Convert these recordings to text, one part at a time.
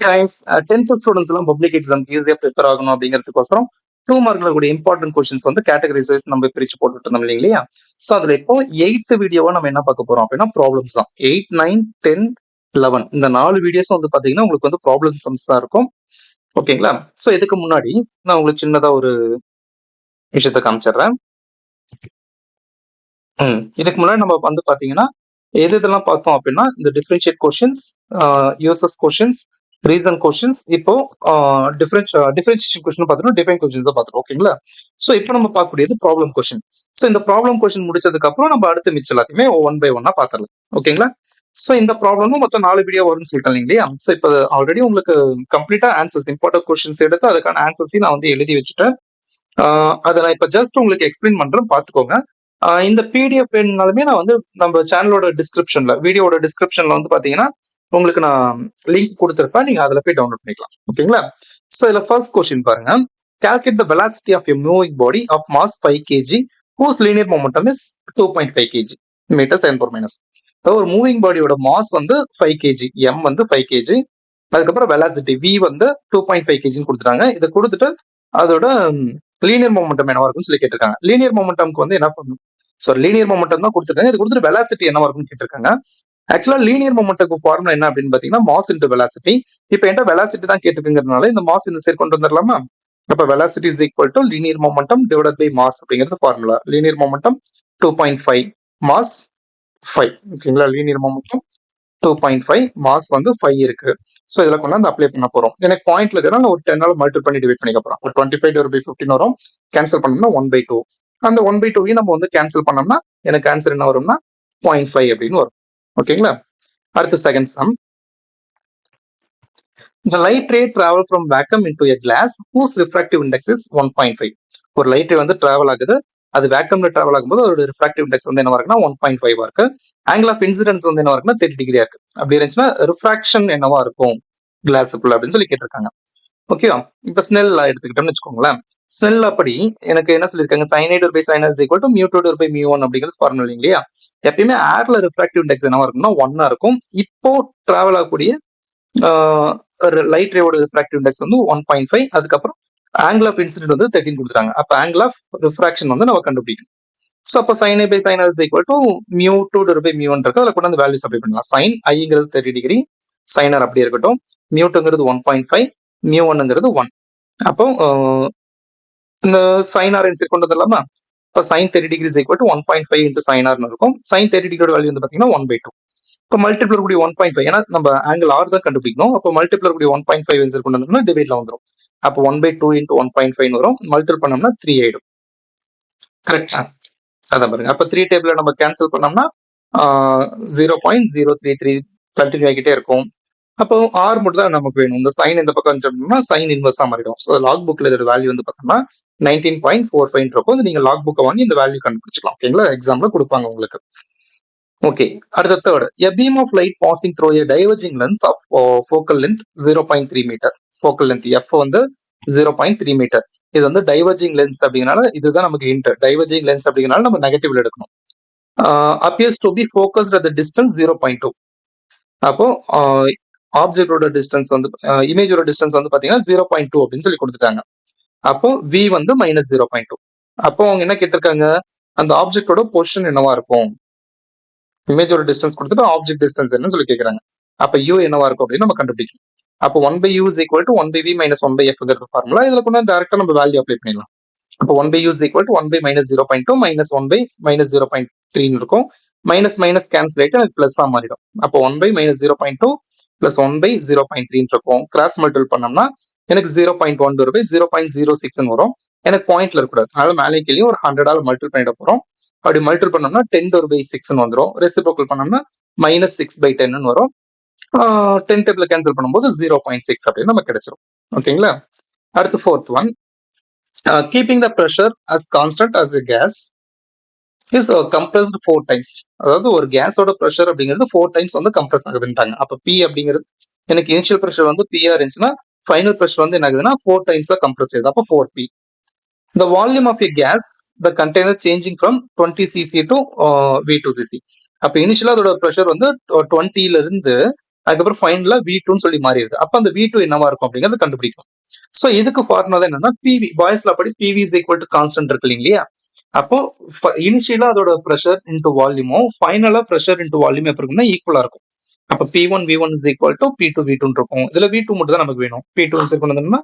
Guys 10th students எல்லாம் public exam ஈஸியா prepare ஆகணும் அப்படிங்கிறதுக்கோசரம் 2 மார்க்ல கூடிய இம்பார்ட்டன்ட் கொஸ்டின்ஸ் வந்து கேட்டகரிஸ் வைஸ் நம்ம பிரிச்சு போட்டுட்டு இருந்தோம் இல்லையா? சோ அதுல இப்போ 8th வீடியோவா நம்ம என்ன பார்க்க போறோம் அப்படின்னா ப்ராப்ளம்ஸ் தான். 8, 9, 10, 11 இந்த 4 வீடியோஸும் வந்து பாத்தீங்கன்னா உங்களுக்கு வந்து ப்ராப்ளம் சம்ஸ் தான் இருக்கும். ஓகேங்களா? சோ இதுக்கு முன்னாடி நான் உங்களுக்கு சின்னதா ஒரு விஷயத்த காமிச்சிடுறேன். இதுக்கு முன்னாடி நம்ம வந்து பாத்தீங்கன்னா இதெல்லாம் பார்த்தோம் அப்படின்னா இந்த differentiate questions, uses questions, reason questions, இப்போ டிஃபரன்ஷியேஷன் கொஸ்டின் பார்த்துட்டோம், டிஃபைன் கொஸ்டின்ஸ் தான் பார்த்துட்டோம். ஓகேங்களா? ஸோ இப்போ நம்ம பார்க்கக்கூடியது ப்ராப்ளம் கொஸ்டின். ஸோ இந்த ப்ராப்ளம் கொஸ்டின் முடிச்சதுக்கு அப்புறம் நம்ம அடுத்து மிச்சம் எல்லாத்தையுமே ஒன் பை ஒன்னா பார்த்துடலாம். ஓகேங்களா? ஸோ இந்த ப்ராப்ளமும் மொத்தம் 4 வீடியோ வரும்னு சொல்லிட்டேன் இல்லையா? ஸோ இப்போ ஆல்ரெடி உங்களுக்கு கம்ப்ளீட்டா ஆன்சர்ஸ் இம்பார்ட்டன்ட் கொஸ்டின்ஸ் எடுத்து அதுக்கான ஆன்சர்ஸையும் நான் வந்து எழுதி வச்சுட்டேன். அதை நான் இப்போ ஜஸ்ட் உங்களுக்கு எக்ஸ்பிளைன் பண்றேன், பார்த்துக்கோங்க. இந்த பிடிஎஃப் வேணுனாலுமே நான் வந்து நம்ம சேனலோட டிஸ்கிரிப்ஷன்ல வீடியோட டிஸ்கிரிப்ஷன்ல வந்து பாத்தீங்கன்னா உங்களுக்கு நான் லிங்க் கொடுத்துருப்பேன், நீங்க அதுல போய் டவுன்லோட் பண்ணிக்கலாம். ஓகேங்களா? சோ இதுல ஃபர்ஸ்ட் கொஸ்டின் பாருங்க. calculate the velocity of a moving body of mass 5 kg whose linear momentum is 2.5 kg meters 10 power minus. ஒரு மூவிங் பாடியோட மாஸ் வந்து 5 kg, m வந்து 5 kg, அதுக்கப்புறம் வெலாசிட்டி v வந்து 2.5 kg கொடுத்துட்டாங்க. இதை கொடுத்துட்டு அதோட லீனியர் மொமெண்டம் என்னவா இருக்குன்னு சொல்லி கேட்டிருக்காங்க. லீனியர் மொமெண்டம்க்கு வந்து என்ன பண்ணும்? லீனியர் மொமெண்டம் தான் கொடுத்துருக்காங்க. இது கொடுத்துட்டு வெலாசிட்டி என்னவா இருக்குன்னு கேட்டிருக்காங்க. ஆக்சுவலா லீனியர் மொமெண்ட்டுக்கு ஃபார்முலா என்ன அப்படின்னு பாத்தீங்கன்னா மாஸ் இன்டு வெலாசிட்டி. இப்போ என்கிட்ட வெலாசிட்டி தான் கேட்டிருக்குங்கிறதுனால இந்த மாஸ் இந்த சைடு கொண்டு வந்துடலாமா? அப்ப velocity is equal to linear momentum divided by mass அப்படிங்கிறது ஃபார்முலா. Linear momentum 2.5, mass 5. ஓகேங்களா? லீனியர் மொமெண்டம் 2.5, மாஸ் வந்து 5 இருக்கு. சோ இதுல கொண்டாந்து அப்ளை பண்ண போறோம். எனக்கு பாயிண்ட்ல இருக்கிற ஒரு 10 மல்டிபிள் பண்ணி டிவைட் பண்ணிக்க போறோம். 25/15 வரும். கேன்சல் பண்ணோம்னா 1/2. அந்த 1/2 நம்ம வந்து கேன்சல் பண்ணோம்னா எனக்கு ஆன்சர் என்ன வரும்னா 0.5 அப்படின்னு வரும். ஓகேங்களா? அடுத்த second sum. The light ray travel from vacuum into a glass whose refractive index is 1.5. ஒரு லைட் ரே வந்து டிராவல் ஆகுது, அது வேக்கம்ல டிராவல் ஆகும்போது அதோட ரிஃப்ராக்டிவ் இண்டெக்ஸ் வந்து என்ன இருக்குன்னா 1.5 இருக்கு. ஆங்கிள் ஆஃப் இன்சிடென்ஸ் வந்து என்ன இருக்குன்னா 30 டிகிரியா இருக்கு. அப்படி இருந்துச்சுன்னா ரிஃப்ராக்ஷன் என்னவா இருக்கும் கிளாஸுக்குள்ள அப்படின்னு சொல்லி கேட்டிருக்காங்க. ஓகேவா? இப்ப ஸ்னெல் எடுத்துக்கிட்டோம்னு வச்சுக்கோங்களேன். ஸ்னெல் அப்படி எனக்கு என்ன சொல்லியிருக்காங்க, sin a divided by sin r is equal to mu 2 divided by mu 1 அப்படிங்கிறது ஃபார்முலா இல்லையா? எப்பயுமே ஏர்ல ரிஃப்ராக்டிவ் இண்டெக்ஸ் என்னவா இருக்கும்னா 1 இருக்கும். இப்போ டிராவல் ஆகக்கூடிய லைட் ரேவோட ரிஃப்ராக்டிவ் இண்டெக்ஸ் வந்து 1.5. அதுக்கப்புறம் ஆங்கிள் ஆஃப் இன்சிடென்ட் வந்து 13 கொடுத்துறாங்க. அப்ப ஆங்கிள் ஆஃப் ரிஃப்ராக்ஷன் வந்து நம்ம கண்டுபிடிக்கணும். ஸோ அப்போ sin a by sin r is equal to mu 2 divided by mu 1 இருக்கு. அதில் கொண்டு வந்து வேல்யூஸ் அப்ளை பண்ணலாம். sin i-ங்கிறது 30 டிகிரி, sin r அப்படியே இருக்கட்டும். mu 2ங்கிறது 1.5, mu 1ங்கிறது 1. அப்போ இந்த sin r இன்செட் கொண்டு வந்துடலாமா? இப்போ sin 30 degree is equal to 1.5 into sin r இருக்கும். sin 30 டிகிரியோட வேல்யூ வந்து பாத்தீங்கன்னா 1/2. இப்போ மல்டிபிள் கூடிய 1.5, ஏன்னா நம்ம ஆங்கிள் ஆர் தான் கண்டுபிடிக்கணும். அப்போ மல்டிபிள் கூடிய 1.5 இன்செட் கொண்டு வந்தோம்னா டிவைட்ல வந்துடும். அப்போ 1/2 into 1.5 வரும். மல்டிபிள் பண்ணோம்னா 3 ஆயிடும். கரெக்டா? அதான் பாருங்க. அப்ப 3 டேபிள்ல நம்ம கேன்சல் பண்ணோம்னா 0.033 கண்டினியூ ஆகிட்டே இருக்கும். அப்போ ஆர் மட்டும் தான் நமக்கு வேணும். இந்த சைன் இந்த பக்கம் வச்சோம்னா சைன் இன்வெர்ஸா மாறிடும். ஸோ லாக் புக்ல இதோட வேல்யூ வந்து பார்த்தோம்னா 19.45 இருக்கும். நீங்க லாக் புக்கை வாங்கி இந்த வேல்யூ கண்டுபிடிச்சிக்கலாம். ஓகேங்களா? எக்ஸாம்ல கொடுப்பாங்க உங்களுக்கு. ஓகே, அடுத்த third. A beam of light passing through a diverging lens of focal length 0.3 metre. focal length f வந்து 0.3 மீட்டர். இது வந்து டைவர்ஜிங் லென்ஸ் அப்படிங்கறனால இதுதான் நமக்கு ஹிண்ட். டைவர்ஜிங் லென்ஸ் அப்படிங்கறனால நம்ம நெகட்டிவ்ல எடுக்கணும். appears to be focused at the distance 0.2. அப்போ ஆப்ஜெக்டோட டிஸ்டன்ஸ் வந்து இமேஜோட டிஸ்டன்ஸ் வந்து பாத்தீங்கன்னா 0.2 அப்படின்னு சொல்லி கொடுத்துட்டாங்க. அப்போ v வந்து -0.2. அப்போ அவங்க என்ன கேட்டிருக்காங்க, அந்த ஆப்ஜெக்டோட பொசிஷன் என்னவா இருக்கும்? இமேஜோட டிஸ்டன்ஸ் கொடுத்துட்டு ஆப்ஜெக்ட் டிஸ்டன்ஸ் என்ன சொல்லி கேட்கறாங்க. அப்ப u என்னவா இருக்கும் அப்படின்னு நம்ம கண்டுபிடிக்கணும். அப்போ 1/u is equal to 1/v minus 1/f formula. இதுல கொண்டு டைரக்டா நம்ம வேல்யூ அப்ளை பண்ணிடலாம். அப்போ 1/u is equal to 1 by -0.2 minus 1 by -0.3 இருக்கும். மைனஸ் மைனஸ் கேன்சல் ஆயிட்டு எனக்கு பிளஸ் ஆ மாறிடும். அப்போ 1 by -0.2 பிளஸ் 1 by 0.3 இருக்கும். கிராஸ் மல்டிபிள் பண்ணோம்னா எனக்கு 0.1 வரும், 0.06 வரும். எனக்கு பாயிண்ட்ல இருக்கக்கூடாது, அதனால மேலே கீழே ஒரு 100 மல்டிபிள் பண்ணிட போறோம். அப்படி மல்டிபிள் பண்ணோம்னா 10^6 வந்துடும். ரெசிப்ரோக்கல் பண்ணோம்னா -6/10 வரும். 10 டேபிள் கேன்சல் பண்ணும்போது 0.6 அப்படின்னு நம்ம கிடைச்சிரும். ஓகேங்களா? அடுத்து fourth one. Keeping the pressure as constant as the gas is compressed 4 times. அதாவது ஒரு கேஸோட ப்ரெஷர் அப்படிங்கிறது 4 டைம்ஸ் வந்து கம்ப்ரஸ் ஆகுதுன்ட்டாங்க. அப்ப P அப்படிங்கிறது எனக்கு இனிஷியல் ப்ரெஷர் வந்து P இருந்துச்சுன்னா ஃபைனல் ப்ரெஷர் வந்து என்ன ஆகுதுன்னா 4 டைம்ஸ் தான் கம்ப்ரஸ் ஆகுது. அப்போ 4P. The volume of a gas, the container changing from 20 cc to V2 cc. அப்ப இனிஷியலா அதோட ப்ரெஷர் வந்து 20ல இருந்து அதுக்கப்புறம் ஃபைனலா V2ன்னு சொல்லி மாறிடுது. அப்ப அந்த V2 என்னவா இருக்கும் அப்படிங்கறத கண்டுபிடிக்கும். சோ இதுக்கு ஃபார்முலா என்னன்னா பிவி பாய்ஸ் லா படி PV is equal to constant இருக்கு இல்லையா? அப்போ இனிஷியலா அதோட ப்ரெஷர் இன்டு வால்யூமும் ஃபைனலா ப்ரெஷர் இன்டு வால்யூம் எப்படி இருக்கும்னா ஈக்குவலா இருக்கும். அப்ப P1 V1 is equal to P2 V2 இருக்கும். இதுல V2 மட்டும் தான் நமக்கு வேணும். P2 கொண்டு வந்தோம்னா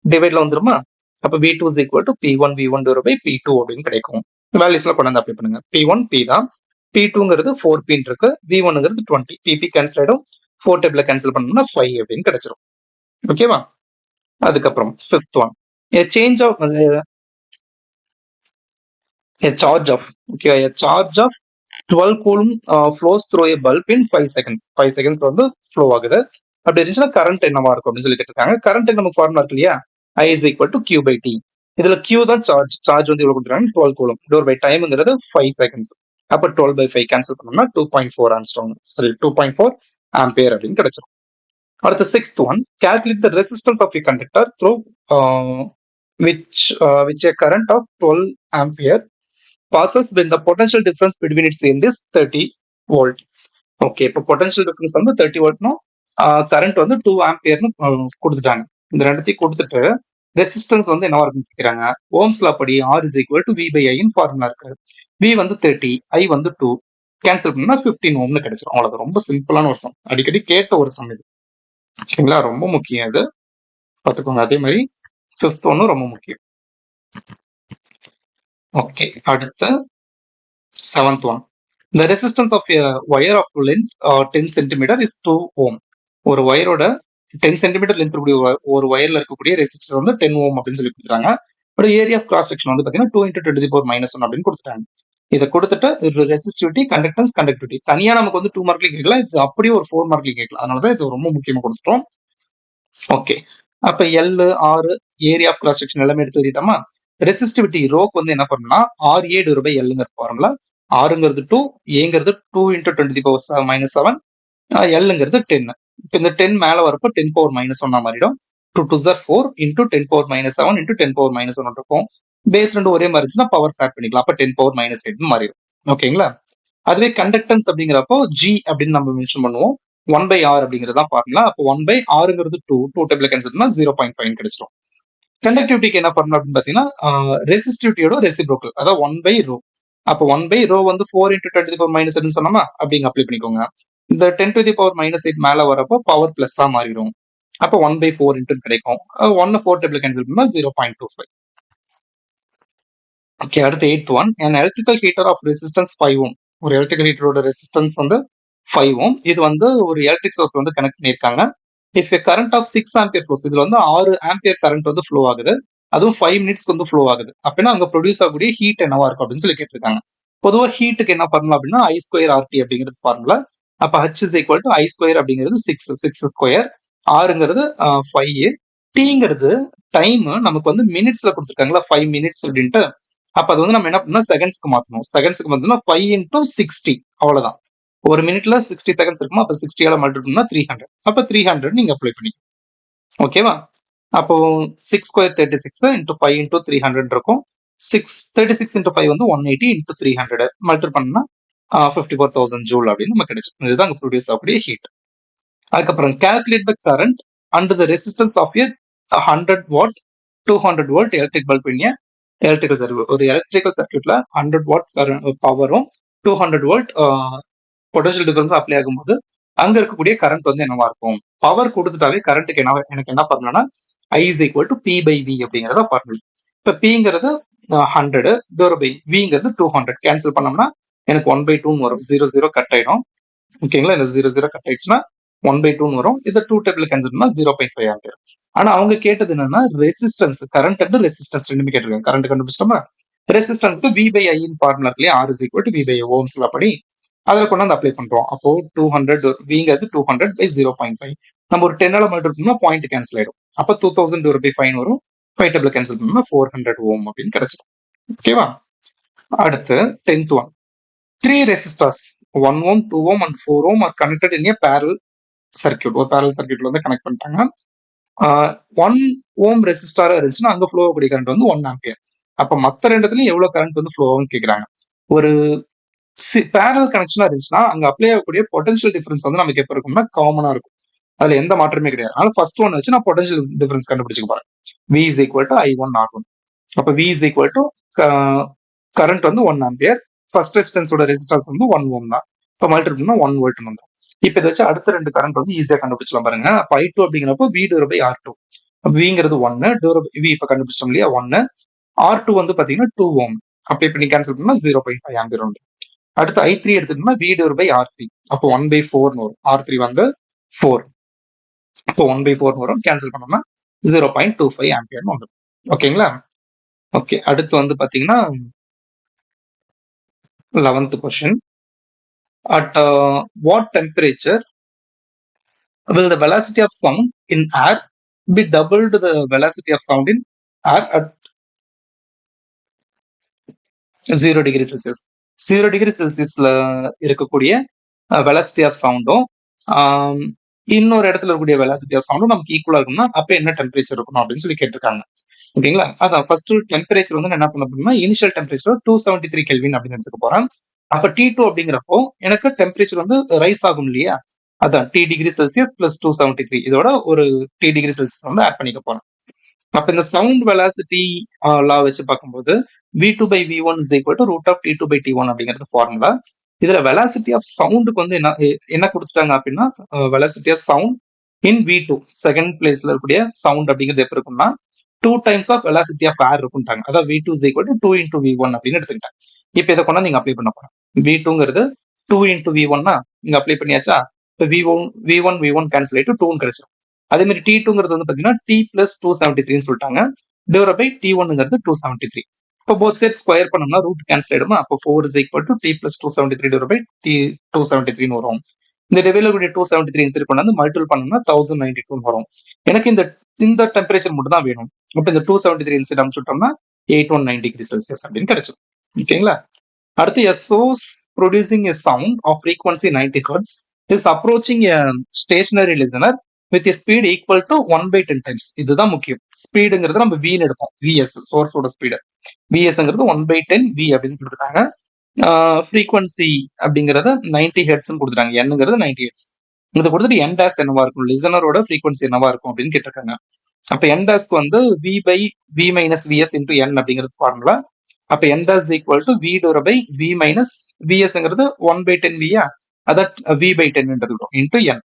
டிவைட்ல வந்துருமா? அப்ப V2 is equal to P1 V1 divide by P2 அப்படின்னு கிடைக்கும். வேல்யூஸ்ல கொண்டு வந்து அப்ளை பண்ணுங்க. P1 P தான், P2ங்கிறது 4P இருக்கு, V1ங்கிறது 20. PP கேன்சல் ஆயிடும், 4 டேபிள்ல கேன்சல் பண்ணோம்னா 5 அப்படின்னு கிடைச்சிரும். ஓகேவா? அதுக்கப்புறம் fifth one, a change of a charge of okay a charge of 12 coulomb flows through a bulb in 5 seconds. 5 seconds வந்து ஃப்ளோ ஆகுது. அப்படி இருந்துச்சுன்னா கரண்ட் என்னவா இருக்கும் அப்படின்னு சொல்லி கேட்டிருக்காங்க. கரண்ட் நமக்கு ஃபார்முலா இருக்கு இல்லையா? I is equal to Q by T. இதுல Q தான் சார்ஜ். சார்ஜ் வந்து எவ்வளவு கொடுத்துருக்காங்க? 12 கூலும். டோர் பை டைம்ங்கிறது 5 செகண்ட்ஸ். அப்ப 12 by 5 கேன்சல் பண்ணோம்னா 2.4 ஆம்ஸ்ட்ராங் சாரி 2.4 ஆம்பியர் அப்படின்னு கிடைச்சிரும். அடுத்த sixth one, calculate the resistance of a conductor through which a current of 12 ampere passes when the potential difference between its end is 30 volt. Okay, இப்போ potential difference வந்து 30 வோல்ட்னும் current வந்து 2 ஆம்பியர்னு கொடுத்துட்டாங்க. இந்த ரெண்டத்தையும் கொடுத்துட்டு resistance வந்து என்னவா இருக்குன்னு கேட்கிறாங்க. ஓம்ஸ் லா படி R is equal to V by I ன்னு ஃபார்முலா இருக்கு. V வந்து 30, I வந்து 2. கேன்சல் பண்ணா 15 ஓம்னு கிடைச்சிரும். அவ்வளவுதான். ரொம்ப சிம்பிளான ஒரு சம். அடிக்கடி கேட்ட ஒரு சம் இது. சரிங்களா? ரொம்ப முக்கியம் இது. பார்த்துக்கோங்க. அதே மாதிரி ஃபிஃப்த் ஒன்னும் ரொம்ப முக்கியம். ஓகே, அடுத்து seventh one, the resistance of a wire of length 10 cm is 2 ohm. ஒரு வயரோட 10 cm லென்த் இருக்கக்கூடிய ஒரு வயர்ல இருக்கக்கூடிய ரெசிஸ்டர் வந்து 10 ஓம் அப்படின்னு சொல்லி கொடுத்துருக்காங்க. But area of cross section வந்து பாத்தீங்கன்னா 2 × 10⁻⁻1 அப்படின்னு கொடுத்துட்டாங்க. இதை கொடுத்துட்டு ரெசிஸ்டிவிட்டி, கண்டக்டன்ஸ், கண்டக்டிவிட்டி தனியா நமக்கு வந்து 2 மார்க்ல கேட்கலாம். இது அப்படியே ஒரு 4 மார்க்ல கேட்கலாம். அதனாலதான் இது ரொம்ப முக்கியமா கொடுத்துட்டோம். ஓகே, அப்ப L, R, area of cross section எல்லாமே எடுத்து எழுதிட்டோமா? ரெசிஸ்டிவிட்டி ரோக்கு வந்து என்ன பண்ணணும்னா RA டிவைட் பை Lங்கிற ஃபார்முலா. ஆறுங்கிறது 2, ஏங்கிறது 2 × 10⁻⁷, Lங்கிறது 10. இப்போ இந்த 10 மேல வரப்போ 10⁻⁻1 மாறிடும். 2 2s are 4 × 10⁻⁷ × 10⁻⁻1 இருக்கும். பேஸ் ரெண்டு ஒரே மாதிரி இருந்துச்சுன்னா பவர்ஸ் ஆட் பண்ணிக்கலாம். அப்ப 10⁻⁸ மாறிடும். ஓகேங்களா? அதுவே கண்டக்டன்ஸ் அப்படிங்கிறப்போ G அப்படின்னு நம்ம மென்ஷன் பண்ணுவோம். 1/R அப்படிங்கிறது தான் ஃபார்முலா. அப்போ 1/Rங்கிறது 2 டேபிள் கேன்சல் பண்ணா 0.5 கிடைச்சிடும். கண்டக்டிவிட்டிக்கு என்ன ஃபார்முலா அப்படின்னு பாத்தீங்கன்னா ரெசிஸ்டிவிட்டியோட ரெசிப்ரோக்கல், அதாவது 1/ρ. அப்போ 1/ρ வந்து 4 × 10⁻⁸ சொன்னோமா? அப்படிங்க அப்ளை பண்ணிக்கோங்க. இந்த 10⁻⁸ மேல வரப்போ பவர் பிளஸ் தான் மாறிடும். அப்போ 1/4 கிடைக்கும். 1 4 டேபிள் கேன்சல் பண்ணா 0.25. ஓகே, அடுத்து 8th one, an electrical heater of resistance 5 ohm. ஒரு எலக்ட்ரிக்கல் ஹீட்டரோட ரெசிஸ்டன்ஸ் வந்து 5 ohm. இது வந்து ஒரு எலக்ட்ரிக் சோர்ஸ் வந்து கனெக்ட் பண்ணிருக்காங்க. If a current of 6 ampere flows, இதுல வந்து 6 ஆம்பியர் கரண்ட் வந்து ஃப்ளோ ஆகுது. அதுவும் 5 மினிட்ஸ்க்கு வந்து ஃப்ளோ ஆகுது. அப்படின்னா அங்க ப்ரொடியூஸ் ஆகக்கூடிய ஹீட் என்னவா இருக்கும் அப்படின்னு சொல்லி கேட்டிருக்காங்க. பொதுவா ஹீட்டுக்கு என்ன ஃபார்முலா அப்படின்னா I² RT அப்படிங்கிறது ஃபார்முலா. அப்ப H is equal to I² அப்படிங்கிறது 6 ஆறுங்கிறது 5, Tங்கிறது டைம் நமக்கு வந்து மினிட்ஸ்ல கொடுத்துருக்காங்களா 5 மினிட்ஸ் அப்படின்ட்டு. அப்ப அது வந்து நம்ம என்ன பண்ணணும், செகண்ட்ஸ்க்கு மாத்தணும். செகண்ட்ஸ்க்கு மாத்தணும்னா 5 × 60, அவ்வளவுதான். ஒரு மினிட்ல 60 செகண்ட்ஸ் இருக்குமா? அப்ப 60 மல்டிபிள் பண்ணா 300. அப்ப 300 நீங்க அப்ளை பண்ணி ஓகேவா? அப்போ 6² 36 × 5 × 300 இருக்கும். 36 × 5 வந்து 180 × 300 மல்டிபிள் பண்ணா 54,000 ஜூல் அப்படின்னு நமக்கு கிடைச்சிடும். இதுதான் அங்க ப்ரொடியூஸ் ஆகக்கூடிய ஹீட். அதுக்கப்புறம் calculate the current and the resistance of a 100 watt 200 volt electric bulb in electrical circuit. ஒரு எலக்ட்ரிக்கல் சர்க்யூட்ல 100 வாட் பவரும் 200 வோல்ட் பொட்டன்ஷியல் டிஃபரன்ஸ் அப்ளை ஆகும்போது அங்க இருக்கக்கூடிய கரண்ட் வந்து என்னவா இருக்கும்? பவர் கொடுத்துட்டாவே கரண்ட்டுக்கு எனக்கு என்ன பண்ணணும்னா I is equal to P by V அப்படிங்கறத ஃபார்முலா. இப்ப Pங்கிறது 100 டிவைட் பை Vங்கிறது 200 கேன்சல் பண்ணோம்னா எனக்கு 1/2 வரும். 0 0 கட் ஆயிடும். ஓகேங்களா? இந்த 0 0 கட் ஆயிடுச்சுன்னா 1/2 வரும். இதை 2 டேபிள் கேன்சல் பண்ணா 0.5 ஆம்பியர். ஆனா அவங்க கேட்டது என்னன்னா ரெசிஸ்டன்ஸ், கரண்ட் அண்ட் ரெசிஸ்டன்ஸ் ரெண்டுமே கேட்டிருக்காங்க. கரண்ட் கண்டுபிடிச்சிட்டோமா? ரெசிஸ்டன்ஸ்க்கு V by I ஃபார்முலா இருக்கு இல்லையா? R is equal to V by Ohm's law படி அதுல கொண்டு வந்து அப்ளை பண்றோம். அப்போ 200 Vங்கிறது 200 by 0.5. நம்ம ஒரு 10 மல்டிபிள் பண்ணா பாயிண்ட் கேன்சல் ஆயிடும். அப்ப 2000 டிவைட் பை 5 வரும். 5 டேபிள் கேன்சல் பண்ணா 400 ஓம் அப்படின்னு கிடைச்சிடும். ஓகேவா? அடுத்து 10th one, 3 resistors 1 ohm 2 ohm and 4 ohm are connected in a parallel circuit. ஒரு parallel circuitல வந்து கனெக்ட் பண்ணிட்டாங்க. 1 ohm ரெசிஸ்டரா இருந்துச்சுன்னா அங்க ஃப்ளோ ஆகக்கூடிய கரண்ட் வந்து 1 ஆம்பியர். அப்ப மத்த ரெண்டுத்துலயும் எவ்வளவு கரண்ட் வந்து ஃப்ளோ ஆகும்னு கேக்குறாங்க. ஒரு பேரல் கனெக்ஷனா இருந்துச்சுன்னா அங்க அப்ளை ஆகக்கூடிய பொட்டன்ஷியல் டிஃபரன்ஸ் வந்து நமக்கு எப்ப இருக்கும்னா காமனா இருக்கும். அதுல எந்த மாற்றமே கிடையாது. அதனால ஃபர்ஸ்ட் ஒன் வச்சு நான் பொட்டன்ஷியல் டிஃபரன்ஸ் கண்டுபிடிச்சுக்க போறேன். V is equal to I1 R1. அப்ப V is equal to current வந்து 1 ஆம்பியர். ஃபர்ஸ்ட் ரெசிஸ்டன்ஸோட ரெசிஸ்டன்ஸ் வந்து 1 ஓம் தான். இப்ப மல்டிபிள் பண்ணா 1 வோல்ட் வந்துடும். இப்ப இதை வச்சு அடுத்த ரெண்டு கரண்ட் வந்து ஈஸியா கண்டுபிடிச்சலாம் பாருங்க. அப்ப I2 அப்படிங்கிறப்போ V டிவைட் பை R2. Vங்கிறது 1, V இப்ப கண்டுபிடிச்சோம் இல்லையா 1. R2 வந்து பாத்தீங்கன்னா 2 ஓம். அப்ப இப்ப நீ கேன்சல் பண்ணா 0.5 ஆம்பியர் உண்டு. அடுத்து I3 எடுத்துட்டோம்னா V டிவைட் பை R3. அப்போ 1/4 வரும். R3 வந்து 4. அப்போ 1/4 வரும். கேன்சல் பண்ணோம்னா 0.25 ஆம்பியர் வந்துடும். ஓகேங்களா? ஓகே, அடுத்து வந்து பாத்தீங்கன்னா 11th question. At what temperature will the velocity of sound in air be double to the velocity of sound in air at 0 degree Celsius? 0 degree Celsiusல இருக்கக்கூடிய வெலாசிட்டி ஆஃப் சவுண்டும் இன்னொரு இடத்துல இருக்கக்கூடிய வெலாசிட்டி ஆஃப் சவுண்டும் நமக்கு ஈக்குவலா இருக்கும்னா அப்ப என்ன டெம்பரேச்சர் இருக்கணும் அப்படின்னு சொல்லி கேட்டிருக்காங்க. ஓகேங்களா? அதான் ஃபர்ஸ்ட் டெம்பரேச்சர் வந்து நான் என்ன பண்ண போறேன்னா இனிஷியல் டெம்பரேச்சர் 273 கெல்வின் அப்படின்னு எடுத்துக்க போறேன். அப்ப T2 அப்படிங்கிறப்போ எனக்கு டெம்பரேச்சர் வந்து ரைஸ் ஆகும் இல்லையா? அதான் T டிகிரி செல்சியஸ் பிளஸ் 273 இதோட ஒரு T டிகிரி செல்சியஸ் வந்து ஆட் பண்ணிக்க போறேன். அப்ப இந்த சவுண்ட் வெலாசிட்டி லா வச்சு பார்க்கும்போது V2 by V1 is equal to root of T2 by T1 அப்படிங்கிறது ஃபார்முலா. இதுல வெலாசிட்டி ஆஃப் சவுண்டுக்கு வந்து என்ன கொடுத்துட்டாங்க அப்படின்னா velocity of sound in V2 second பிளேஸ்ல இருக்கக்கூடிய சவுண்ட் அப்படிங்கிறது எப்படி இருக்கும்னா 2 times of velocity of air இருக்கும்ட்டாங்க. அதாவது V2 is equal to 2 into V1 அப்படின்னு எடுத்துக்கிட்டாங்க. இப்ப இதை கொண்டா நீங்க அப்ளை பண்ண போறேன். V2ங்கிறது 2 into V1னா இங்க அப்ளை பண்ணியாச்சா? இப்ப V1 கேன்சல் ஆயிட்டு 2 கிடைச்சிடும். அதே மாதிரி T2ங்கிறது வந்து பாத்தீங்கன்னா T plus 273 சொல்லிட்டாங்க. டிவைட் பை T1ங்கிறது 273. இப்போ போத் சைட் ஸ்கொயர் பண்ணோம்னா ரூட் கேன்சல் ஆயிடுமா? அப்போ 4 is equal to T plus 273 divide by T 273 வரும். இந்த டிவைட்ல கூடிய 273 இன்சர்ட் பண்ணா மல்டிபிள் பண்ணோம்னா 1092 வரும். எனக்கு இந்த டெம்பரேச்சர் மட்டும் தான் வேணும். அப்ப இந்த 273 இன்சர்ட் அனுப்பிச்சுட்டோம்னா 819 டிகிரி செல்சியஸ் அப்படின்னு கிடைச்சிடும். ஓகேங்களா? அடுத்து a source producing a sound of frequency 90 Hz is approaching a stationary listener with a speed equal to 1/10 times. இதுதான் முக்கியம். ஸ்பீடுங்கிறது நம்ம V எடுப்போம். VS சோர்ஸோட ஸ்பீடு. VSங்கிறது 1/10 V அப்படின்னு கொடுத்துட்டாங்க. ஃப்ரீக்வன்சி அப்படிங்கறத 90 ஹெர்ட்ஸ்னு கொடுத்துட்டாங்க. Nங்கிறது 90 ஹெர்ட்ஸ். இதை கொடுத்துட்டு N டேஷ் என்னவா இருக்கும், லிசனரோட ஃப்ரீக்வன்சி என்னவா இருக்கும் அப்படின்னு கேட்டிருக்காங்க. அப்ப N டேஷ்க்கு வந்து V by V minus VS into N அப்படிங்கிறது ஃபார்முலா. அப்ப N dash equal to V divided by V minus VSங்கிறது 1/10 V-யா? அதான் V by 10 எடுத்துக்கிட்டோம் into N.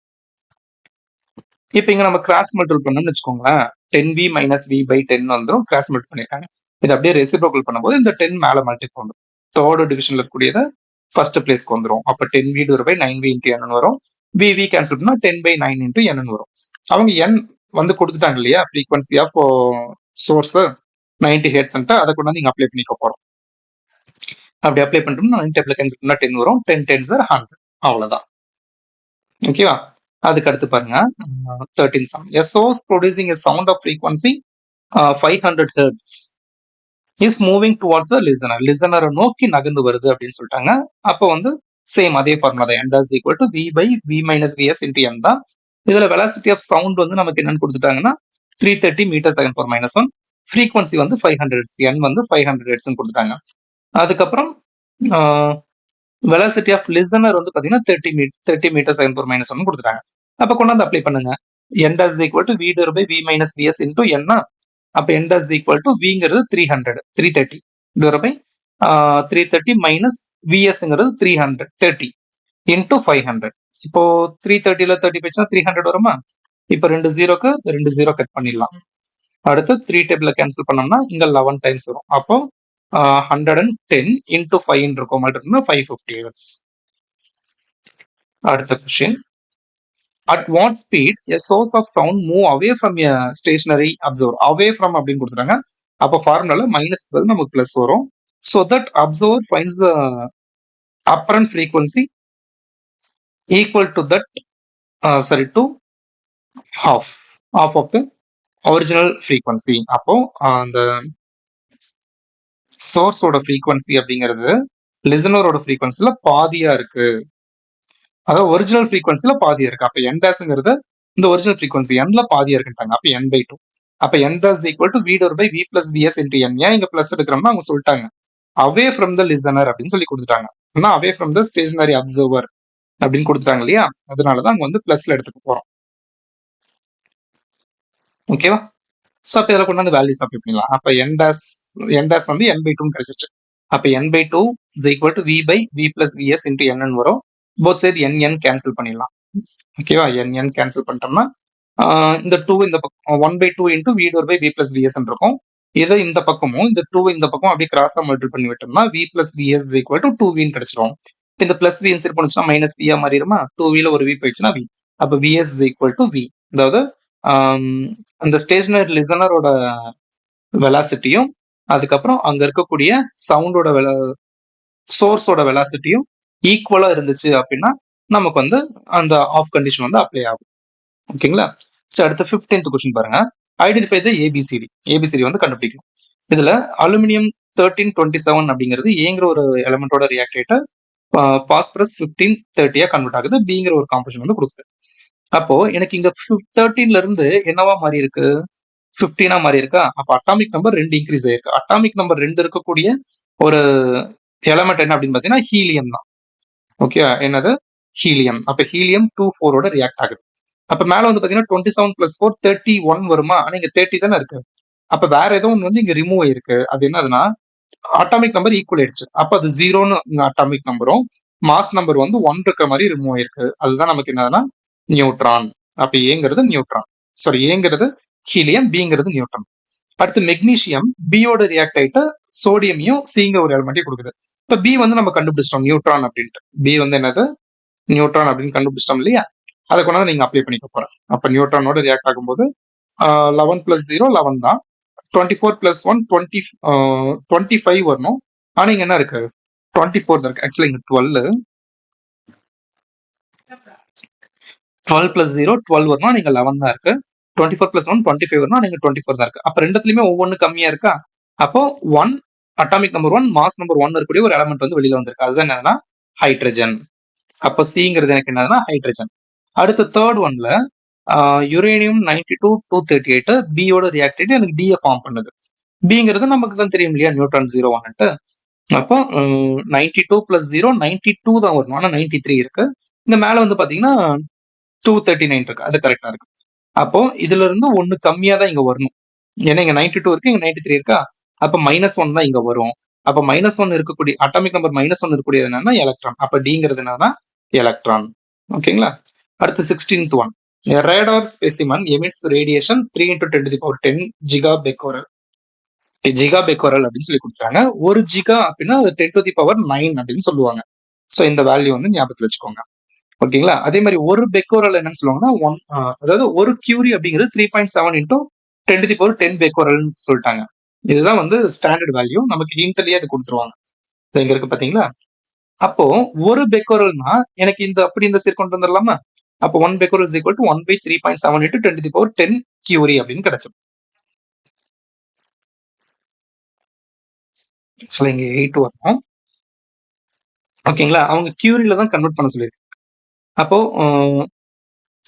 இப்ப இங்க நம்ம கிராஸ் மல்டிபிள் பண்ணோம்னு வச்சுக்கோங்களேன். 10V minus V by 10 வந்துடும். கிராஸ் மல்டிபிள் பண்ணிருக்காங்க. இது அப்படியே ரெசிப்ரோக்கல் பண்ணும்போது இந்த 10 மேல மல்டிபிள் வந்துடும். தேர்ட் டிவிஷன்ல இருக்கக்கூடியது ஃபர்ஸ்ட் பிளேஸ்க்கு வந்துடும். அப்ப 10V divided by 9V into N வரும். VV கேன்சல் பண்ணா 10/9 into N வரும். அவங்க N வந்து கொடுத்துட்டாங்க இல்லையா? ஃப்ரீக்வன்சி ஆஃப் சோர்ஸ் 90 ஹெர்ட்ஸ் அதை கொண்டு வந்து இங்க அப்ளை பண்ணிக்க போறோம். அப்படி அப்ளை பண்ணிட்டோம்னா 90 டேபிள் கேன்சல் பண்ணா 10 வரும். 10 10s are 100. அவ்வளவுதான். ஓகேவா? அதுக்கு அடுத்து பாருங்க 13 sum. A source producing a sound of frequency 500 Hz is moving towards the listener. லிசனரை நோக்கி நகர்ந்து வருது அப்படின்னு சொல்லிட்டாங்க. அப்போ வந்து சேம் அதே ஃபார்முலா தான். N dash equal to V by V minus VS into N தான். இதுல வெலாசிட்டி ஆஃப் சவுண்ட் வந்து நமக்கு என்னன்னு கொடுத்துட்டாங்கன்னா 330 metre second power minus 1. Frequency வந்து 500 Hz. N வந்து 500 Hz கொடுத்துட்டாங்க. அதுக்கப்புறம் வெலாசிட்டி ஆஃப் லிசனர் வந்து பாத்தீங்கன்னா 30 மீட்டர் செகண்ட் பவர் மைனஸ் 1 கொடுத்துட்டாங்க. அப்ப கொண்டாந்து அப்ளை பண்ணுங்க. N dash equal to V divided by V minus VS into N. அப்ப N dash equal to Vங்கிறது 330 divided by 330 minus VSங்கிறது 330 into 500. இப்போ 330ல 30 போச்சுன்னா 300 வருமா? இப்போ 2 ஜீரோக்கு 2 ஜீரோ கட் பண்ணிடலாம். அடுத்து 3 டேபிள்ல கேன்சல் பண்ணோம்னா இங்க 11 டைம்ஸ் வரும். அப்போ 110 into 5 இருக்கும். மல்டிபிள்னா 550 Hz. அடுத்த question. At what speed a source of sound move away from a stationary observer? Away from அப்படின்னு கொடுத்துட்டாங்க. அப்ப ஃபார்முலால மைனஸ் நமக்கு பிளஸ் வரும். So that observer finds the apparent frequency equal to that to half of the original frequency. அப்போ அந்த சோர்ஸோட frequency அப்படிங்கிறது லிசனரோட ஃப்ரீக்வன்சில பாதியா இருக்கு. அதாவது ஒரிஜினல் ஃப்ரீக்வன்சில பாதியா இருக்கு. அப்ப N டேஷ்ங்கிறது இந்த ஒரிஜினல் ஃப்ரீக்வன்சி Nல பாதியா இருக்குட்டாங்க. அப்ப N/2. அப்ப N dash equal to V divided by V plus VS into N. ஏன் இங்க பிளஸ் எடுக்கிறோம்னா அவங்க சொல்லிட்டாங்க அவே ஃப்ரம் த லிசனர் அப்படின்னு சொல்லி கொடுத்துட்டாங்க. Away from the stationary observer அப்படின்னு கொடுத்துட்டாங்க இல்லையா, அதனாலதான் அங்க வந்து பிளஸ்ல எடுத்துக்க போறோம். ஓகேவா? ஸோ அப்போ இதில் கொண்டு வந்து வேல்யூஸ் அப்ளை பண்ணிடலாம். அப்போ என் டேஸ் வந்து n by 2 கிடைச்சிச்சு. அப்போ n by 2 is equal to v by v plus vs into n வரும். போத் சைடு n கேன்சல் பண்ணிடலாம். ஓகேவா? n கேன்சல் பண்ணிட்டோம்னா இந்த 2 இந்த பக்கம் 1 by 2 into v door by v plus vs இருக்கும். இதை இந்த பக்கமும் இந்த 2 இந்த பக்கம் அப்படியே கிராஸ் தான் மல்டிபிள் பண்ணி விட்டோம்னா v plus vs is equal to 2v கிடைச்சிடும். இந்த பிளஸ் v இன்சர்ட் பண்ணுச்சுன்னா மைனஸ் v மாறிடுமா, 2vல ஒரு v போயிடுச்சுன்னா v. அப்போ vs is equal to v. அதாவது அந்த ஸ்டேஷனரி லிசனரோட வெலாசிட்டியும் அதுக்கப்புறம் அங்க இருக்கக்கூடிய சவுண்டோட சோர்ஸோட வெலாசிட்டியும் ஈக்குவலா இருந்துச்சு அப்படின்னா நமக்கு வந்து அந்த ஆஃப் கண்டிஷன் வந்து அப்ளை ஆகும். ஓகேங்களா? ஸோ அடுத்த 15th கொஸ்டின் பாருங்க. ஐடென்டிஃபை த ஏபிசிடி வந்து கண்டுபிடிக்கணும். இதுல அலுமினியம் 1327 அப்படிங்கிறது ஏங்கிற ஒரு எலமெண்டோட ரியாக்ட் ரேட்டை பாஸ்பரஸ் 1530 கன்வெர்ட் ஆகுது. பிங்கிற ஒரு காம்போசிஷன் வந்து கொடுக்குது. அப்போ எனக்கு இங்க 13ல இருந்து என்னவா மாறி இருக்கு, 15 மாறி இருக்கா. அப்ப அட்டாமிக் நம்பர் 2 இன்க்ரீஸ் ஆயிருக்கு. அட்டாமிக் நம்பர் 2 இருக்கக்கூடிய ஒரு எலமெண்ட் என்ன அப்படின்னு பாத்தீங்கன்னா ஹீலியம் தான். ஓகே, என்னது ஹீலியம். அப்ப ஹீலியம் 24 ரியாக்ட் ஆகுது. அப்ப மேல வந்து பாத்தீங்கன்னா 27 + 4 31 வருமா, ஆனா இங்க 30 தானே இருக்கு. அப்ப வேற ஏதோ ஒன்று வந்து இங்க ரிமூவ் ஆயிருக்கு. அது என்னதுன்னா அட்டாமிக் நம்பர் ஈக்குவல் ஆயிடுச்சு. அப்ப அது 0ன்னு அட்டாமிக் நம்பரும் மாஸ் நம்பர் வந்து 1 இருக்கிற மாதிரி ரிமூவ் ஆயிருக்கு. அதுதான் நமக்கு என்னதுன்னா நியூட்ரான். அப்ப ஏங்கிறது நியூட்ரான், சாரி ஏங்கிறது ஹீலியம், பிங்கிறது நியூட்ரான். அடுத்து மெக்னீசியம் பியோட ரியாக்ட் ஆயிட்டு சோடியமையும் சிங்கிற ஒரு எலமெண்ட்டையும் கொடுக்குது. இப்ப பி வந்து நம்ம கண்டுபிடிச்சிட்டோம் நியூட்ரான் அப்படின்ட்டு. பி வந்து என்னது நியூட்ரான் அப்படின்னு கண்டுபிடிச்சிட்டோம் இல்லையா, அதை கொண்டாந்து நீங்க அப்ளை பண்ணிக்க போறேன். அப்ப நியூட்ரானோட ரியாக்ட் ஆகும்போது 11 + 0 11 தான். 24 + 1 25 வரணும். ஆனா இங்க என்ன இருக்கு 24 தான் இருக்கு. ஆக்சுவலா இங்க 12 + 0 12 வரணும், நீங்க 11 தான் இருக்கு. 24 + 1 25 வரணும், நீங்க 24 தான் இருக்கு. அப்ப ரெண்டுத்துலயுமே ஒவ்வொன்னு கம்மியா இருக்கா. அப்போ 1 அட்டாமிக் நம்பர் 1 மாஸ் நம்பர் 1 இருக்கக்கூடிய ஒரு எலமெண்ட் வந்து வெளியில வந்திருக்கு. அதுதான் என்னன்னா ஹைட்ரஜன். அப்ப சிங்கிறது எனக்கு என்னதுன்னா ஹைட்ரஜன். அடுத்த தேர்ட் ஒன்ல யுரேனியம் 92-238 பியோட ரியாக்டேட் எனக்கு டியை ஃபார்ம் பண்ணுது. பிங்கிறது நமக்கு தான் தெரியும் இல்லையா, நியூட்ரான் 0 அப்போ 92 + 0 92 தான் வரணும், ஆனா 93 இருக்கு. இந்த மேல வந்து பாத்தீங்கன்னா 239 இருக்கு, அது கரெக்டா இருக்கு. அப்போ இதுல இருந்து ஒண்ணு கம்மியா தான் இங்க வரணும். ஏன்னா இங்க 92 இருக்கு, இங்க 93 இருக்கா. அப்ப -1 தான் இங்க வரும். அப்ப -1 இருக்கக்கூடிய அட்டாமிக் நம்பர் -1 இருக்கக்கூடியது என்னன்னா எலக்ட்ரான். அப்ப டிங்கிறது என்னன்னா எலக்ட்ரான். ஓகேங்களா? அடுத்து 16th one. A radar specimen emits radiation 3 × 10⁻10 GBq. ஜிகாபெக்கோரல் அப்படின்னு சொல்லி கொடுத்தாங்க. 1 ஜிகா அப்படின்னா அது 10⁻9 அப்படின்னு சொல்லுவாங்க. ஸோ இந்த வேல்யூ வந்து ஞாபகத்தில் வச்சுக்கோங்க. ஓகேங்களா? அதே மாதிரி ஒரு பெக்கோரல் என்னன்னு சொல்லுவாங்கன்னா அதாவது ஒரு கியூரி அப்படிங்கிறது 3.7 × 10⁻10 பெக்கோரல்னு சொல்லிட்டாங்க. இதுதான் வந்து ஸ்டாண்டர்ட் வேல்யூ. நமக்கு ஹிண்ட்லயே அது கொடுத்துருவாங்க. இங்க இருக்கு பாத்தீங்களா. அப்போ ஒரு பெக்கோரல்னா எனக்கு இந்த சைடு கொண்டு வந்துடலாமா. அப்போ 1 becquerel is equal to 1/3.7 × 10⁻10 curie அப்படின்னு கிடைச்சிடும். இங்க 8 வரும். ஓகேங்களா? அவங்க கியூரியில தான் கன்வெர்ட் பண்ண சொல்லியிருக்கு. அப்போ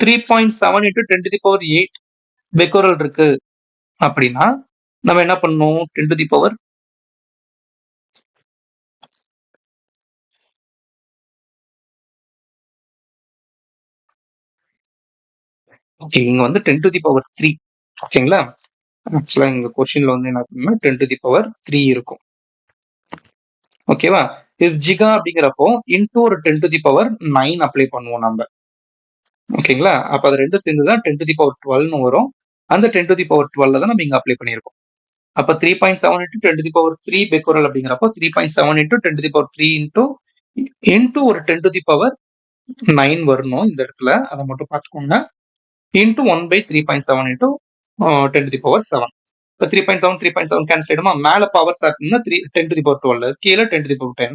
3.7 × 10⁸ பெக்கோரல் இருக்கு அப்படின்னா நம்ம என்ன பண்ணணும், 10⁻. ஓகே, இங்க வந்து 10⁻3. ஓகேங்களா? ஆக்சுவலா இங்க கொஸ்டின்ல வந்து என்ன பண்ணா 10⁻3 இருக்கும். ஓகேவா? இது ஜிகா அப்படிங்கிறப்போ இன்டூ ஒரு 10⁻9 அப்ளை பண்ணுவோம் நம்ம. ஓகேங்களா? அப்ப அது ரெண்டும் சேர்ந்துதான் 10⁻12 வரும். அந்த 10⁻12 தான் நம்ம இங்க அப்ளை பண்ணியிருக்கோம். அப்ப 3.7 × 10⁻3 பெக்கோரல் அப்படிங்கிறப்போ 3.7 × 10⁻3 இன்டூ ஒரு 10⁻9 வரணும் இந்த இடத்துல. அதை மட்டும் பார்த்துக்கோங்க. இன்டூ 1/3.7 × 10⁻7. இப்போ 3.7 3.7 கேன்சல் ஆயிடுமா. மேல பவர் சார்ட்னா 10⁻12, கீழே 10⁻10.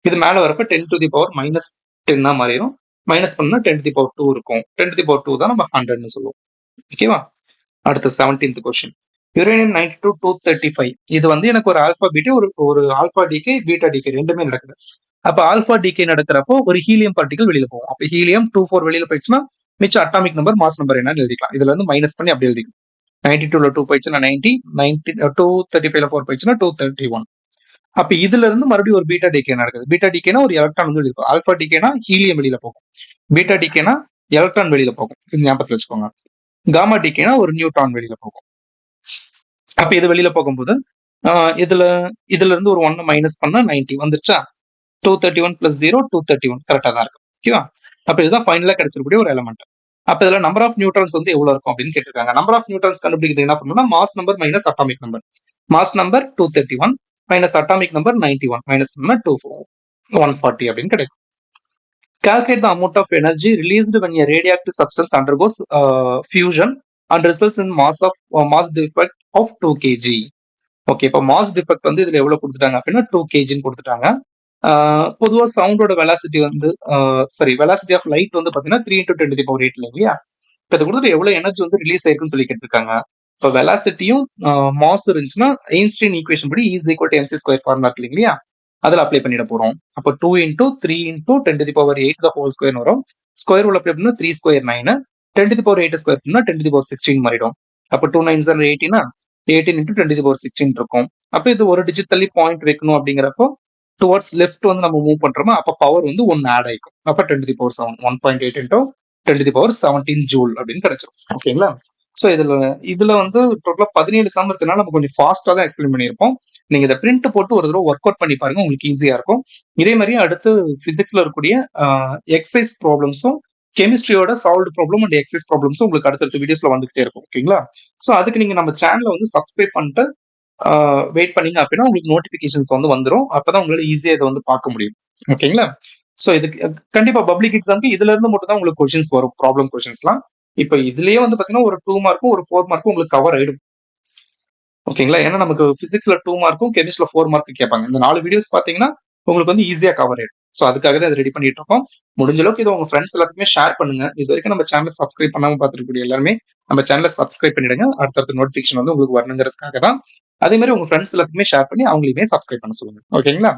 இது மேல வரப்ப 10⁻−10 மாறிடும். மைனஸ் பண்ணா 10⁻2 இருக்கும். 10⁻2 தான் நம்ம 100ன்னு சொல்லுவோம். ஓகேவா? அடுத்த 17th கொஸ்டின். யுரேனியம் 92-235. இது வந்து எனக்கு ஒரு ஆல்பா பீட்டா ஒரு ஆல்பா டிகே பீட்டா டிகே ரெண்டுமே நடக்குது. அப்ப ஆல்பா டிகே நடக்கிறப்போ ஒரு ஹீலியம் பார்ட்டிகல் வெளியில போகும். அப்ப ஹீலியம் 24 வெளியில போயிடுச்சுன்னா மிச்சம் அட்டாமிக் நம்பர் மாஸ் நம்பர் என்னன்னு எழுதிக்கலாம். இதுல இருந்து மைனஸ் பண்ணி அப்படி எழுதிக்கலாம். 92ல 2 போயிடுச்சுன்னா 90, 235ல 4 போயிடுச்சுன்னா 231. அப்ப இதுல இருந்து மறுபடியும் ஒரு பீட்டா டிகே நடக்குது. பீட்டா டிகேனா ஒரு எலக்ட்ரான் வந்து வெளியில போகும். ஆல்பா டிகேனா ஹீலியம் வெளியில போகும். பீட்டா டிகேனா எலக்ட்ரான் வெளியில போகும். இது ஞாபகத்துல வச்சுக்கோங்க. காமா டிகேனா ஒரு நியூட்ரான் வெளியில போகும். அப்ப இது வெளியில போகும்போது இதுல இதுல இருந்து ஒரு 1 மைனஸ் பண்ணா 90 வந்துருச்சா? 231 பிளஸ் 0 231 கரெக்டா தான் இருக்கு. ஓகேவா? அப்ப இதுதான் ஃபைனலா கிடைச்சிருக்கக்கூடிய ஒரு எலமெண்ட். அப்ப இதுல நம்பர் ஆஃப் நியூட்ரான்ஸ் வந்து எவ்வளவு இருக்கும் அப்படின்னு கேட்டிருக்காங்க. நம்பர் ஆஃப் நியூட்ரான்ஸ் கண்டுபிடிக்கிறது என்ன பண்ணணும்னா mass number minus atomic number. Mass number 231 minus atomic number 91 minus பண்ணா 140 அப்படின்னு கிடைக்கும். Calculate the amount of energy released when a radioactive substance undergoes fusion and results in mass defect of 2 kg. Okay, இப்போ mass defect வந்து இதுல எவ்வளவு கொடுத்துட்டாங்க அப்படின்னா 2 kgன்னு கொடுத்துட்டாங்க. பொதுவா சவுண்டோட வெலாசிட்டி வந்து வெலாசிட்டி ஆஃப் லைட் வந்து பாத்தீங்கன்னா 3 into 10⁸ இல்லையா? இப்போ இது கொடுத்துட்டு எவ்வளவு எனர்ஜி வந்து ரிலீஸ் ஆயிருக்குன்னு சொல்லி கேட்டிருக்காங்க. இப்போ வெலாசிட்டியும் மாஸ் இருந்துச்சுன்னா ஐன்ஸ்டீன் ஈக்குவேஷன் படி is equal to mc square formula இருக்கு இல்லையா? அதில் அப்ளை பண்ணிட போறோம். அப்போ 2 into 3 into 10⁸ the whole square வரும். ஸ்கொயர் உள்ள அப்ளை பண்ணா 3 ஸ்கொயர் 9, 10⁸ ஸ்கொயர் பண்ணா 10⁻16 மாறிடும். அப்போ 2 9s 18, 18 into 10⁻16 இருக்கும். அப்போ இது ஒரு டிஜிட் தள்ளி பாயிண்ட் வைக்கணும் அப்படிங்கிறப்போ டுவர்ட்ஸ் லெஃப்ட் வந்து நம்ம மூவ் பண்றோமோ அப்போ பவர் வந்து 1 ஆட் ஆயிக்கும். அப்போ 10⁻7 1.8 into 10⁻17 ஜூல் அப்படின்னு கிடைச்சிரும். ஓகேங்களா? ஸோ இதுல வந்து டோட்டலா 17 சம் இருக்கனால நம்ம கொஞ்சம் ஃபாஸ்டா தான் எக்ஸ்பிளைன் பண்ணியிருப்போம். நீங்க இதை பிரிண்ட் போட்டு ஒரு தடவை ஒர்க் அவுட் பண்ணி பாருங்க, உங்களுக்கு ஈஸியா இருக்கும். இதே மாதிரி அடுத்து பிசிக்ஸ்ல இருக்கக்கூடிய எக்ஸசைஸ் ப்ராப்ளம்ஸும் கெமிஸ்ட்ரியோட சால்வ்டு ப்ராப்ளம் அண்ட் எக்ஸசைஸ் ப்ராப்ளம்ஸும் உங்களுக்கு அடுத்தடுத்த வீடியோஸ்ல வந்துகிட்டே இருக்கும். ஓகேங்களா? ஸோ அதுக்கு நீங்க நம்ம சேனலை வந்து சப்ஸ்கிரைப் பண்ணிட்டு வெயிட் பண்ணீங்க அப்படின்னா உங்களுக்கு நோட்டிபிகேஷன்ஸ் வந்து வந்துடும். அப்பதான் உங்களால ஈஸியா இதை வந்து பார்க்க முடியும். ஓகேங்களா? ஸோ இதுக்கு கண்டிப்பா பப்ளிக் எக்ஸாம்க்கு இதுல இருந்து மட்டும் தான் உங்களுக்கு கொஸ்டின்ஸ் வரும், ப்ராப்ளம் கொஸ்டின்ஸ்லாம். இப்ப இதுலயே வந்து பாத்தீங்கன்னா ஒரு 2 மார்க்கும் ஒரு 4 மார்க்கும் உங்களுக்கு கவர் ஆயிடும். ஓகேங்களா? ஏன்னா நமக்கு பிசிக்ஸ்ல 2 மார்க்கும் கெமிஸ்ட்ரில 4 மார்க்கும் கேட்பாங்க. இந்த 4 வீடியோஸ் பாத்தீங்கன்னா உங்களுக்கு வந்து ஈஸியா கவர் ஆயிடும். ஸோ அதுக்காக தான் ரெடி பண்ணிட்டு இருக்கோம். முடிஞ்ச அளவுக்கு இதை உங்க ஃப்ரெண்ட்ஸ் எல்லாத்துக்குமே ஷேர் பண்ணுங்க. இது வரைக்கும் நம்ம சேனல் சப்ஸ்கிரைப் பண்ணாம பார்த்துருக்கக்கூடிய எல்லாருமே நம்ம சேனலை சப்ஸ்கிரைப் பண்ணிடுங்க. அடுத்தடுத்த நோட்டிபிகேஷன் வந்து உங்களுக்கு வரணுங்கிறதுக்காக தான். அதே மாதிரி உங்க ஃப்ரெண்ட்ஸ் எல்லாத்துக்குமே ஷேர் பண்ணி அவங்களையுமே சப்ஸ்கிரைப் பண்ண சொல்லுங்க. ஓகேங்களா?